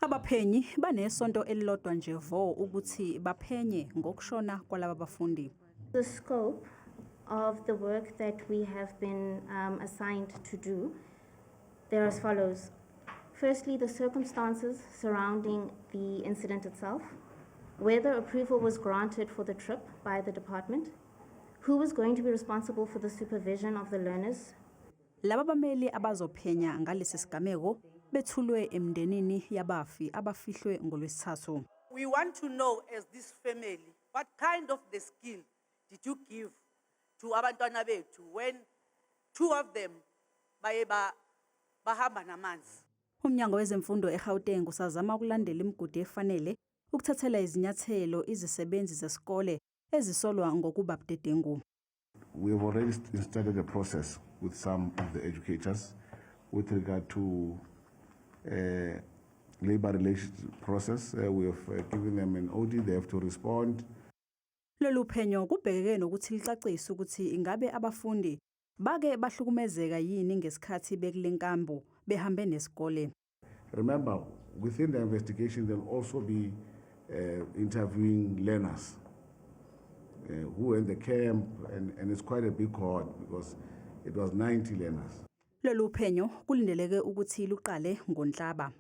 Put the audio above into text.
Abaphenyi banesonto elilodwa nje vo ukuthi baphenye ngokushona kwalaba bafundi. The scope of the work that we have been assigned to do, they're as follows. Firstly, the circumstances surrounding the incident itself, whether approval was granted for the trip by the department, who was going to be responsible for the supervision of the learners. Laba bameli abazophenya ngalesi sigameko bethulwe emndenini yabafi abafihlwe ngolwesithathu. We want to know as this family, what kind of the skill did you give to abantwana bethu when two of them bahamba namanzi? Umnyango wezemfundo eGauteng usazama ukulandela imigudu efanele ukuthathela izinyathelo izisebenzi zesikole ezisolwa ngokuba budedengu. We have already started a process with some of the educators with regard to labor relations process. We have given them an OD, they have to respond. Lolu phenyo kubhekeke nokuthi licacise ukuthi ingabe abafundi bake bahlukumezeka yini ngesikhathi bekulenkambo behambe nesikole. Remember, within the investigation there'll also be interviewing learners who were in the camp, and it's quite a big cohort because it was 90 learners. Lolu phenyo kulindeleke ukuthi luqale ngoNhlaba.